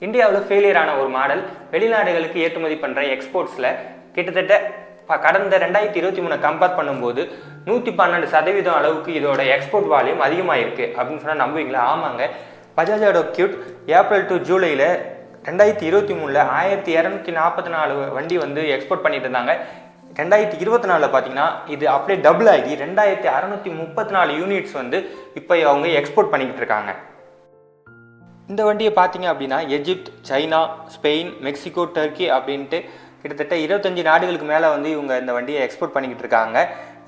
இந்தியாவில் ஃபெயிலியர் ஆன ஒரு மாடல் வெளிநாடுகளுக்கு ஏற்றுமதி பண்ணுற எக்ஸ்போர்ட்ஸில் கிட்டத்தட்ட கடந்த 2023 கம்பேர் பண்ணும்போது 112% அளவுக்கு இதோட எக்ஸ்போர்ட் வால்யூம் அதிகமாக இருக்குது அப்படின்னு சொன்னால் நம்புவீங்களா? ஆமாங்க. பஜாஜோட கியூட் ஏப்ரல் டு ஜூலையில் 2023 1244 வண்டி வந்து எக்ஸ்போர்ட் பண்ணிட்டு இருந்தாங்க. 2024 பார்த்தீங்கன்னா இது அப்படியே டபுள் ஆகி 2634 யூனிட்ஸ் வந்து இப்போ அவங்க எக்ஸ்போர்ட் பண்ணிக்கிட்டு இருக்காங்க. இந்த வண்டியை பார்த்தீங்க அப்படின்னா Egypt, China, Spain, Mexico, Turkey அப்படின்ட்டு கிட்டத்தட்ட 25 நாடுகளுக்கு மேலே வந்து இவங்க இந்த வண்டியை எக்ஸ்போர்ட் பண்ணிக்கிட்டு இருக்காங்க.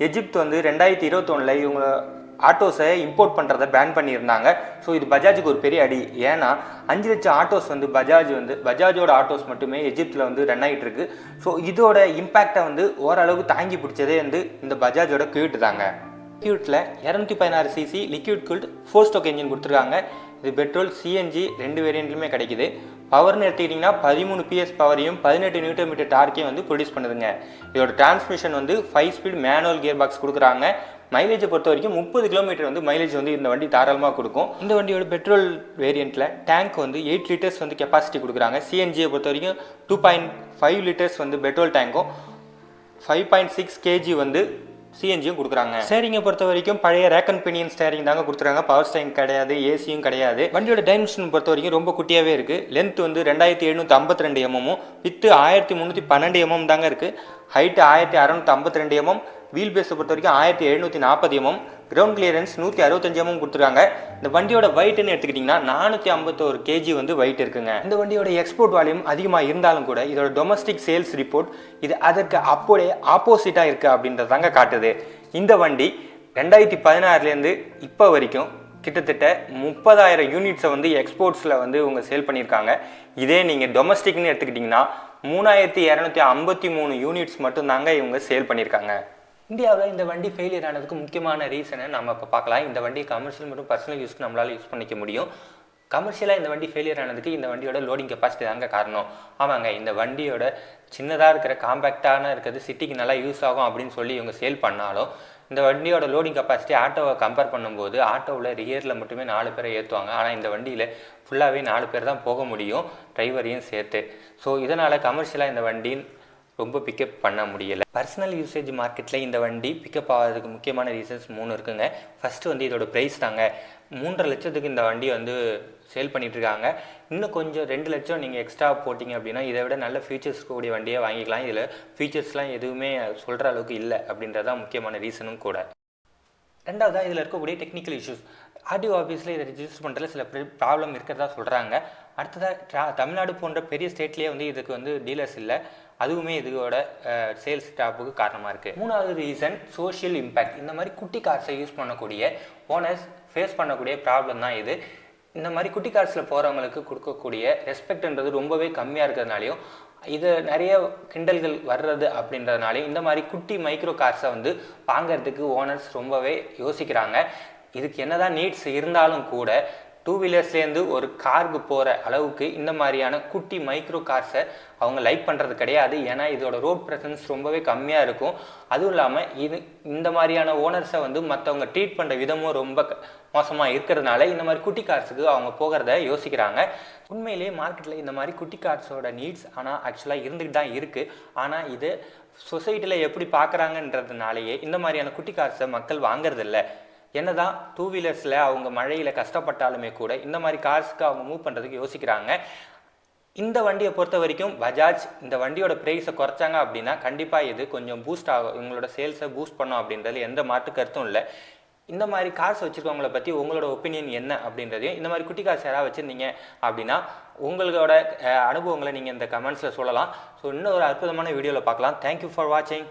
எஜிப்த் வந்து 2021 இவங்க ஆட்டோஸை இம்போர்ட் பண்ணுறதை பேன் பண்ணியிருந்தாங்க. ஸோ இது பஜாஜுக்கு ஒரு பெரிய அடி. ஏன்னா 5 லட்சம் ஆட்டோஸ் வந்து பஜாஜோட ஆட்டோஸ் மட்டுமே எஜிப்தில் வந்து ரன் ஆகிட்டு இருக்கு. ஸோ இதோட இம்பேக்டை வந்து ஓரளவுக்கு தாங்கி பிடிச்சதே வந்து இந்த பஜாஜோட கியூட் தாங்க. கியூட்டில் 216 CC liquid cooled 4 stroke engine கொடுத்துருக்காங்க. இது பெட்ரோல், சிஎன்ஜி 2 வேரியண்ட்லையுமே கிடைக்குது. பவர்னு எடுத்துக்கிட்டிங்கன்னா 13 பிஎஸ் பவரையும் 18 நியூட்டன் மீட்டர் டார்க்கையும் வந்து ப்ரொடியூஸ் பண்ணுதுங்க. இதோட டிரான்ஸ்மிஷன் வந்து 5 ஸ்பீட் மேனுவல் கியர் பாக்ஸ் கொடுக்குறாங்க. மைலேஜை பொறுத்த வரைக்கும் 30 கிலோமீட்டர் வந்து மைலேஜ் வந்து இந்த வண்டி தாராளமாக கொடுக்கும். இந்த வண்டியோட பெட்ரோல் வேரியண்ட்டில் டேங்க் வந்து 8 லிட்டர்ஸ் வந்து கெப்பாசிட்டி கொடுக்குறாங்க. சிஎன்ஜியை பொறுத்த வரைக்கும் 2.5 லிட்டர்ஸ் வந்து பெட்ரோல் டேங்க்கும் 5.6 கேஜி வந்து சிஎன்ஜியும் கொடுக்குறாங்க. ஸ்டேரிங்கை பொறுத்த வரைக்கும் பழைய ரேக் அண்ட் பினியன் ஸ்டேரிங் தாங்க கொடுத்துருக்காங்க. பவர் ஸ்டேரிங் கிடையாது, ஏசியும் கிடையாது. வண்டியோட டைமென்ஷன் பொறுத்த வரைக்கும் ரொம்ப குட்டியாகவே இருக்குது. லென்த் வந்து 2752 mm, வித்து 1312 mm தாங்க இருக்குது. ஹைட்டு 1652 mm, வீல் பேஸை பொறுத்த வரைக்கும் 1740 mm, கிரவுண்ட் கிளியரன்ஸ் 165 mm கொடுத்துருக்காங்க. இந்த வண்டியோட வெயிட்னு எடுத்துக்கிட்டிங்கன்னா 451 கேஜி வந்து வெயிட் இருக்குங்க. இந்த வண்டியோட எக்ஸ்போர்ட் வால்யூம் அதிகமாக இருந்தாலும் கூட இதோட டொமஸ்டிக் சேல்ஸ் ரிப்போர்ட் இது அதற்கு அப்படியே ஆப்போசிட்டாக இருக்குது அப்படின்றதாங்க காட்டுது. இந்த வண்டி 2016 இப்போ வரைக்கும் கிட்டத்தட்ட 30,000 யூனிட்ஸை வந்து எக்ஸ்போர்ட்ஸில் வந்து இவங்க சேல் பண்ணியிருக்காங்க. இதே நீங்கள் டொமஸ்டிக்னு எடுத்துக்கிட்டிங்கன்னா 3253 யூனிட்ஸ் மட்டும்தாங்க இவங்க சேல் பண்ணியிருக்காங்க. இந்தியாவில் இந்த வண்டி ஃபெயிலியர் ஆனதுக்கு முக்கியமான ரீசனை நம்ம இப்போ பார்க்கலாம். இந்த வண்டி கமர்ஷியல் மற்றும் பர்சனல் யூஸ்க்கு நம்மளால் யூஸ் பண்ணிக்க முடியும். கமர்ஷியலாக இந்த வண்டி ஃபெயிலியர் ஆனதுக்கு இந்த வண்டியோட லோடிங் கெப்பாசிட்டி தாங்க காரணம். ஆமாங்க, இந்த வண்டியோட சின்னதாக இருக்கிற காம்பேக்டான இருக்கிறது சிட்டிக்கு நல்லா யூஸ் ஆகும் அப்படின்னு சொல்லி இவங்க சேல் பண்ணாலும் இந்த வண்டியோட லோடிங் கெப்பாசிட்டி ஆட்டோவை கம்பேர் பண்ணும்போது ஆட்டோவில் ரியரில் மட்டுமே 4 பேரை ஏற்றுவாங்க. ஆனால் இந்த வண்டியில் ஃபுல்லாகவே 4 பேர் தான் போக முடியும், டிரைவரையும் சேர்த்து. ஸோ இதனால் கமர்ஷியலாக இந்த வண்டி ரொம்ப பிக்கப் பண்ண முடியலை. பர்சனல் யூசேஜ் மார்க்கெட்டில் இந்த வண்டி பிக்கப் ஆகிறதுக்கு முக்கியமான ரீசன்ஸ் 3 இருக்குங்க. ஃபஸ்ட்டு வந்து இதோட ப்ரைஸ் தாங்க. 3.5 லட்சத்துக்கு இந்த வண்டி வந்து சேல் பண்ணிகிட்ருக்காங்க. இன்னும் கொஞ்சம் 2 லட்சம் நீங்கள் எக்ஸ்ட்ரா போட்டிங்க அப்படின்னா இதை விட நல்ல ஃபீச்சர்ஸ் கூடிய வண்டியை வாங்கிக்கலாம். இதில் ஃபீச்சர்ஸ்லாம் எதுவுமே சொல்கிற அளவுக்கு இல்லை அப்படின்றதான் முக்கியமான ரீசனும் கூட. ரெண்டாவதாக இதில் இருக்கக்கூடிய டெக்னிக்கல் இஷ்யூஸ். ஆர்டிஓ ஆஃபீஸில் இதை ரிஜிஸ்டர் பண்ணுறதுல சில ப்ராப்ளம் இருக்கிறதா சொல்கிறாங்க. அடுத்ததாக தமிழ்நாடு போன்ற பெரிய ஸ்டேட்லேயே வந்து இதுக்கு வந்து டீலர்ஸ் இல்லை. அதுவுமே இதோட சேல்ஸ் டாப்புக்கு காரணமாக இருக்குது. 3வது ரீசன் சோஷியல் இம்பேக்ட். இந்த மாதிரி குட்டி கார்ஸை யூஸ் பண்ணக்கூடிய ஓனர்ஸ் ஃபேஸ் பண்ணக்கூடிய ப்ராப்ளம் தான் இது. இந்த மாதிரி குட்டி கார்ஸில் போகிறவங்களுக்கு கொடுக்கக்கூடிய ரெஸ்பெக்ட்ன்றது ரொம்பவே கம்மியாக இருக்கிறதுனாலையும் இது நிறைய கிண்டல்கள் வர்றது அப்படின்றதுனாலையும் இந்த மாதிரி குட்டி மைக்ரோ கார்ஸை வந்து வாங்கிறதுக்கு ஓனர்ஸ் ரொம்பவே யோசிக்கிறாங்க. இதுக்கு என்னதான் நீட்ஸ் இருந்தாலும் கூட 2 வீலர்ஸ்லேருந்து ஒரு காருக்கு போகிற அளவுக்கு இந்த மாதிரியான குட்டி மைக்ரோ கார்ஸை அவங்க லைக் பண்ணுறது கிடையாது. ஏன்னா இதோட ரோட் ப்ரெசன்ஸ் ரொம்பவே கம்மியாக இருக்கும். அதுவும் இல்லாமல் இந்த மாதிரியான ஓனர்ஸை வந்து மற்றவங்க ட்ரீட் பண்ணுற விதமும் ரொம்ப மோசமாக இருக்கிறதுனால இந்த மாதிரி குட்டி கார்ஸுக்கு அவங்க போகிறத யோசிக்கிறாங்க. உண்மையிலேயே மார்க்கெட்டில் இந்த மாதிரி குட்டி கார்ஸோட நீட்ஸ் ஆனால் ஆக்சுவலாக இருந்துகிட்டு தான் இருக்குது. ஆனால் இது சொசைட்டியில் எப்படி பார்க்குறாங்கன்றதுனாலேயே இந்த மாதிரியான குட்டி கார்ஸை மக்கள் வாங்குறதில்ல. என்னதான் 2 வீலர்ஸில் அவங்க மழையில் கஷ்டப்பட்டாலுமே கூட இந்த மாதிரி கார்ஸுக்கு அவங்க மூவ் பண்ணுறதுக்கு யோசிக்கிறாங்க. இந்த வண்டியை பொறுத்த வரைக்கும் பஜாஜ் இந்த வண்டியோட ப்ரைஸை குறைச்சாங்க அப்படின்னா கண்டிப்பாக இது கொஞ்சம் பூஸ்ட் ஆகும், இவங்களோட சேல்ஸை பூஸ்ட் பண்ணும் அப்படின்றது எந்த மாற்று கருத்தும் இல்லை. இந்த மாதிரி கார்ஸ் வச்சுருக்கவங்கள பற்றி உங்களோட ஒப்பீனியன் என்ன அப்படின்றதையும், இந்த மாதிரி குட்டி கார்ஸ் யாராவது வச்சுருந்தீங்க அப்படின்னா உங்களோட அனுபவங்களை நீங்கள் இந்த கமெண்ட்ஸில் சொல்லலாம். ஸோ இன்னும் ஒரு அற்புதமான வீடியோவில் பார்க்கலாம். தேங்க்யூ ஃபார் வாட்சிங்.